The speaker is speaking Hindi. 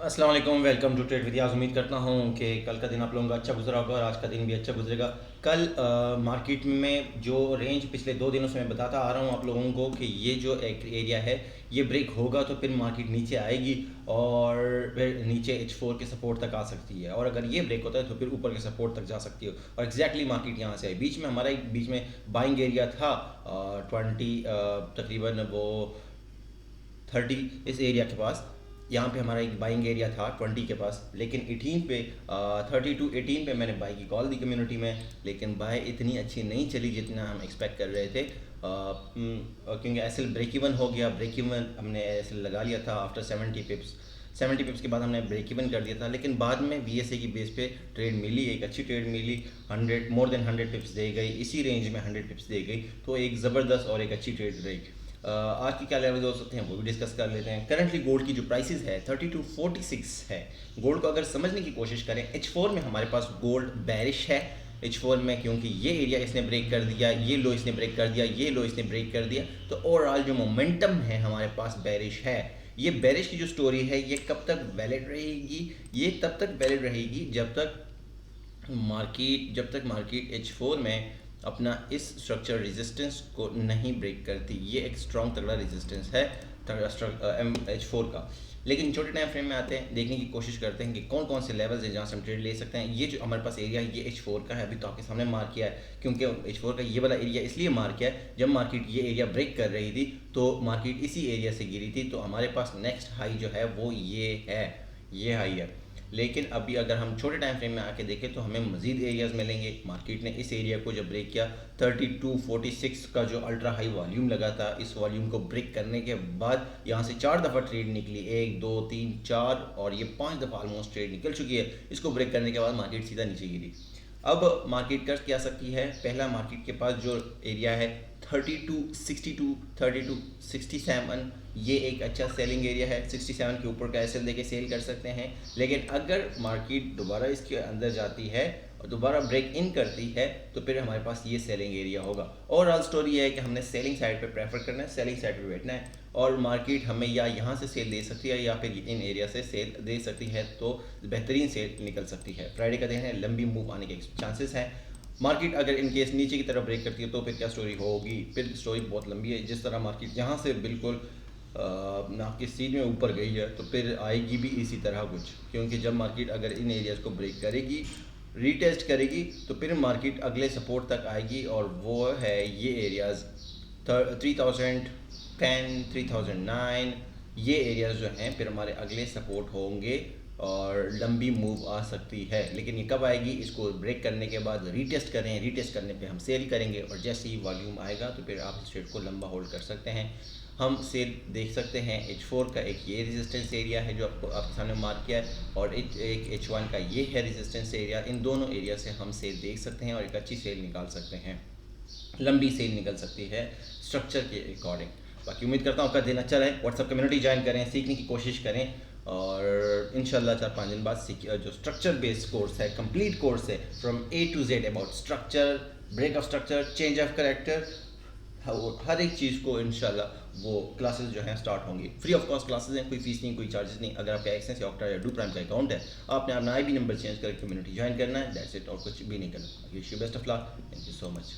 अस्सलाम वालेकुम, वेलकम टू ट्रेड विद। उम्मीद करता हूँ कि कल का दिन आप लोगों का अच्छा गुजरा होगा और आज का दिन भी अच्छा गुजरेगा। कल मार्केट में जो रेंज पिछले 2 दिनों से मैं बताता आ रहा हूँ आप लोगों को कि ये जो एक एरिया है ये ब्रेक होगा तो फिर मार्केट नीचे आएगी और फिर नीचे H4 के सपोर्ट तक आ सकती है, और अगर ये ब्रेक होता है तो फिर ऊपर के सपोर्ट तक जा सकती है। और एग्जैक्टली मार्केट यहाँ से है। बीच में हमारा एक बीच में बाइंग एरिया था 20 तकरीबन वो 30 इस एरिया के पास। यहाँ पे हमारा एक बाइंग एरिया था 20 के पास, लेकिन 18 पे 30 to 18 पे मैंने बाई की कॉल दी कम्युनिटी में, लेकिन बाय इतनी अच्छी नहीं चली जितना हम एक्सपेक्ट कर रहे थे। क्योंकि एसएल ब्रेक इवन हो गया। ब्रेक इवन हमने एसएल लगा लिया था आफ्टर 70 पिप्स के बाद हमने ब्रेक इवन कर दिया था, लेकिन बाद में बीएसए की बेस पे ट्रेड मिली, एक अच्छी ट्रेड मिली। 100 मोर देन 100 पिप्स दे गई, इसी रेंज में 100 पिप्स दे गई, तो एक ज़बरदस्त और एक अच्छी ट्रेड रही। आज की क्या लेवल हो सकते हैं वो भी डिस्कस कर लेते हैं। करंटली गोल्ड की जो प्राइसेस है 3246 है। गोल्ड को अगर समझने की कोशिश करें, H4 में हमारे पास गोल्ड बैरिश है। H4 में क्योंकि ये एरिया इसने ब्रेक कर दिया, ये लो इसने ब्रेक कर दिया, ये लो इसने ब्रेक कर दिया, तो ओवरऑल जो मोमेंटम है हमारे पास बैरिश है। ये बैरिश की जो स्टोरी है ये कब तक वैलिड रहेगी? ये तब तक वैलिड रहेगी जब तक मार्केट H4 में अपना इस स्ट्रक्चर रेजिस्टेंस को नहीं ब्रेक करती। ये एक स्ट्रॉन्ग तगड़ा रेजिस्टेंस है H4 का। लेकिन छोटे टाइम फ्रेम में आते हैं, देखने की कोशिश करते हैं कि कौन कौन से लेवल्स हैं जहाँ से हम ट्रेड ले सकते हैं। ये जो हमारे पास एरिया है ये H4 का है, अभी तो आपके सामने मार्क किया है, क्योंकि H4 का ये वाला एरिया इसलिए मार्क किया है, जब मार्केट ये एरिया ब्रेक कर रही थी तो मार्केट इसी एरिया से गिरी थी, तो हमारे पास नेक्स्ट हाई जो है वो ये है, ये हाई है। लेकिन अभी अगर हम छोटे टाइम फ्रेम में आके देखें तो हमें मजीद एरियाज़ मिलेंगे। मार्केट ने इस एरिया को जब ब्रेक किया 3246 का जो अल्ट्रा हाई वॉल्यूम लगा था, इस वॉल्यूम को ब्रेक करने के बाद यहाँ से 4 दफ़ा ट्रेड निकली, 1 2 3 4 और ये 5 दफ़ा ऑलमोस्ट ट्रेड निकल चुकी है। इसको ब्रेक करने के बाद मार्केट सीधा नीचे गिरी। अब मार्केट कर क्या सकती है? पहला, मार्केट के पास जो एरिया है 3262 3267, ये एक अच्छा सेलिंग एरिया है। 67 के ऊपर का एसएल देके सेल कर सकते हैं। लेकिन अगर मार्केट दोबारा इसके अंदर जाती है और दोबारा ब्रेक इन करती है तो फिर हमारे पास ये सेलिंग एरिया होगा। ओवरऑल स्टोरी ये है कि हमने सेलिंग साइड पे प्रेफर करना है, सेलिंग साइड पे बैठना है, और मार्केट हमें या यहाँ से सेल दे सकती है या फिर इन एरिया से सेल दे सकती है, तो बेहतरीन सेल निकल सकती है। फ्राइडे का दिन है, लंबी मूव आने के चांसेस हैं। मार्केट अगर इन केस नीचे की तरफ ब्रेक करती है तो फिर क्या स्टोरी होगी? फिर स्टोरी बहुत लंबी है। जिस तरह मार्केट यहाँ से बिल्कुल आपकी सीध में ऊपर गई है तो फिर आएगी भी इसी तरह कुछ, क्योंकि जब मार्केट अगर इन एरियाज़ को ब्रेक करेगी, रीटेस्ट करेगी, तो फिर मार्केट अगले सपोर्ट तक आएगी, और वो है ये एरियाज़ 3010 3009। ये एरियाज़ जो हैं फिर हमारे अगले सपोर्ट होंगे और लंबी मूव आ सकती है। लेकिन ये कब आएगी? इसको ब्रेक करने के बाद रीटेस्ट करें, रीटेस्ट करने पे हम सेल करेंगे, और जैसे ही वॉल्यूम आएगा तो फिर आप इस ट्रेड को लंबा होल्ड कर सकते हैं। हम सेल देख सकते हैं H4 का, एक ये रेजिस्टेंस एरिया है जो आपके सामने मार्क किया है, और एक H1 का ये है रेजिस्टेंस एरिया। इन दोनों एरिया से हम सेल देख सकते हैं और एक अच्छी सेल निकाल सकते हैं, लंबी सेल निकल सकती है स्ट्रक्चर के अकॉर्डिंग। बाकी उम्मीद करता हूँ आपका दिन अच्छा रहे। व्हाट्सअप कम्युनिटी ज्वाइन करें, सीखने की कोशिश करें, और इंशाल्लाह 4-5 दिन बाद जो स्ट्रक्चर बेस्ड कोर्स है, कंप्लीट कोर्स है from A to Z about structure, break of structure, change of character, हर एक चीज़ को इंशाल्लाह वो क्लासेस जो हैं स्टार्ट होंगी। फ्री ऑफ कॉस्ट क्लासेस हैं, कोई फीस नहीं, कोई चार्जेस नहीं। अगर आपका एक्सेस या ऑक्टा या डू प्राइम का अकाउंट है, आपने अपना IB नंबर चेंज करके कम्युनिटी ज्वाइन करना है, दैट्स इट, और कुछ भी नहीं करना। Wish you best of luck, thank you so much.